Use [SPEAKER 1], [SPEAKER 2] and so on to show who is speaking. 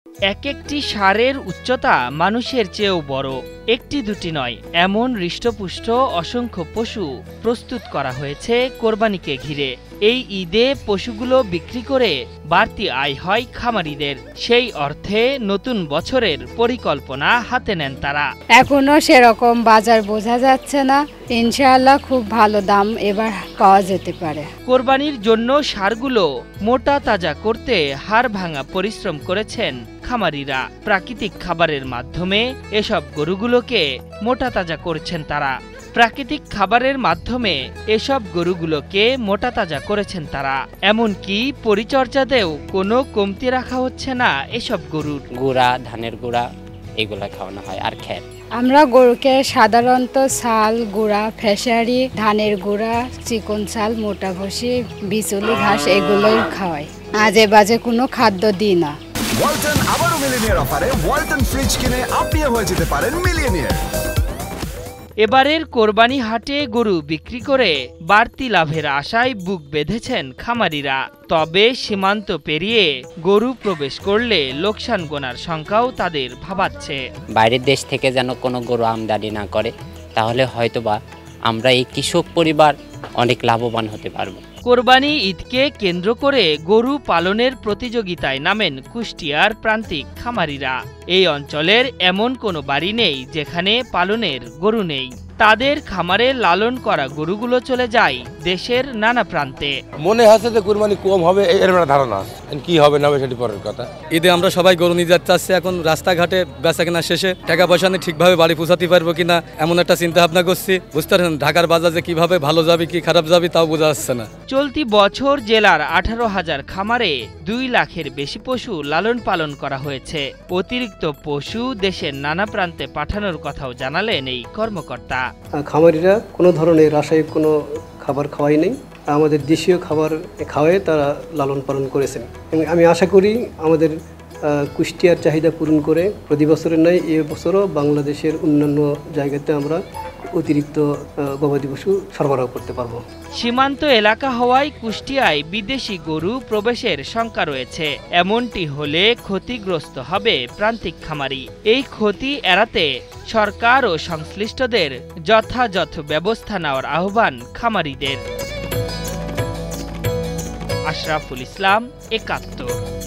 [SPEAKER 1] এক একটি ষাঁড়ের উচ্চতা মানুষের চেয়েও বড়। একটি দুটি নয়, এমন হৃষ্টপুষ্ট অসংখ্য পশু প্রস্তুত করা হয়েছে কোরবানিকে ঘিরে। এই ঈদে পশুগুলো বিক্রি করে বাড়তি আয় হয় খামারিদের। সেই অর্থে নতুন বছরের পরিকল্পনা হাতে নেন তারা।
[SPEAKER 2] এখনো সেরকম বাজার বোঝা যাচ্ছে না, ইনশাআল্লাহ খুব ভালো দাম এবার পাওয়া যেতে পারে।
[SPEAKER 1] কোরবানির জন্য ষাঁড়গুলো মোটা তাজা করতে হাড় ভাঙা পরিশ্রম করেছেন খামারিরা। প্রাকৃতিক খাবারের মাধ্যমে এসব গরুগুলোকে মোটা তাজা করছেন তারা। প্রাকৃতিক খাবারের মাধ্যমে এসব গরুগুলোকে মোটা তাজা করেছেন তারা। এমনকি পরিচর্যাতেও কোনো কমতি রাখা হচ্ছে না এসব গরুর।
[SPEAKER 3] গুঁড়া, ধানের গুঁড়া এগুলা খাওয়ানো হয় আর খ্যার।
[SPEAKER 2] আমরা গরুকে সাধারণত ছাল, গুঁড়া, ফেসারি, ধানের গুঁড়া, চিকন চাল, মোটা ভুসি, বিচুলি ঘাস এগুলোই খাওয়াই। আজে বাজে কোনো খাদ্য দিই না।
[SPEAKER 4] ওয়ালটন আবারও মিলিয়নিয়ার অফারে ওয়ালটন ফ্রিজ কিনে আপনিও হয়ে যেতে পারেন মিলিয়নিয়ার।
[SPEAKER 1] এবারের কোরবানি হাটে গরু বিক্রি করে বাড়তি লাভের আশায় বুক বেঁধেছেন খামারিরা। তবে সীমান্ত পেরিয়ে গরু প্রবেশ করলে লোকসান গোনার সংখ্যাও তাদের ভাবাচ্ছে।
[SPEAKER 3] বাইরের দেশ থেকে যেন কোনো গরু আমদানি না করে, তাহলে হয়তোবা আমরা এই কৃষক পরিবার অনেক লাভবান হতে পারবো।
[SPEAKER 1] কোরবানি ঈদকে কেন্দ্র করে গরু পালনের প্রতিযোগিতায় নামেন কুষ্টিয়ার প্রান্তিক খামারিরা। এই অঞ্চলের এমন কোনো বাড়ি নেই যেখানে পালনের গরু নেই। তাদের খামারে লালন করা গরুগুলো চলে যায় দেশের নানা প্রান্তে।
[SPEAKER 5] মনে হচ্ছে যে কুরবানি কম হবে, এর ধারণা আছে, কি হবে না হবে সেটি পরের কথা।
[SPEAKER 6] ঈদে আমরা সবাই গরু নিয়ে যাতে চাচ্ছি, এখন রাস্তাঘাটে বেচা কেনা শেষে টাকা পয়সা নিয়ে ঠিকভাবে বাড়ি পৌঁছাতে পারবো কিনা এমন একটা চিন্তা ভাবনা করছি। বুঝতে পারছেন, ঢাকার বাজার যে কিভাবে ভালো যাবে কি খারাপ যাবে তাও বোঝা যাচ্ছে না।
[SPEAKER 1] চলতি বছর জেলার 18,000 খামারে 2 লাখের বেশি পশু লালন পালন করা হয়েছে। অতিরিক্ত পশু দেশের নানা প্রান্তে পাঠানোর কথাও জানালেন এই কর্মকর্তা।
[SPEAKER 7] খামারিরা কোনো ধরনের রাসায়নিক কোনো খাবার খাওয়াই নেই, আমাদের দেশীয় খাবার খাওয়ায় তারা লালন পালন করেছেন। আমি আশা করি আমাদের কুষ্টিয়ার চাহিদা পূরণ করে প্রতি বছরের ন্যায় এ বছরও বাংলাদেশের অন্যান্য জায়গাতে আমরা অতিরিক্ত গবাদি পশু সরবরাহ করতে পারবো।
[SPEAKER 1] সীমান্ত এলাকা হওয়ায় কুষ্টিয়ায় বিদেশি গরু প্রবেশের শঙ্কা রয়েছে। এমনটি হলে ক্ষতিগ্রস্ত হবে প্রান্তিক খামারি। এই ক্ষতি এড়াতে সরকার ও সংশ্লিষ্টদের যথাযথ ব্যবস্থা নেওয়ার আহ্বান খামারিদের। আশরাফুল ইসলাম, ৭১।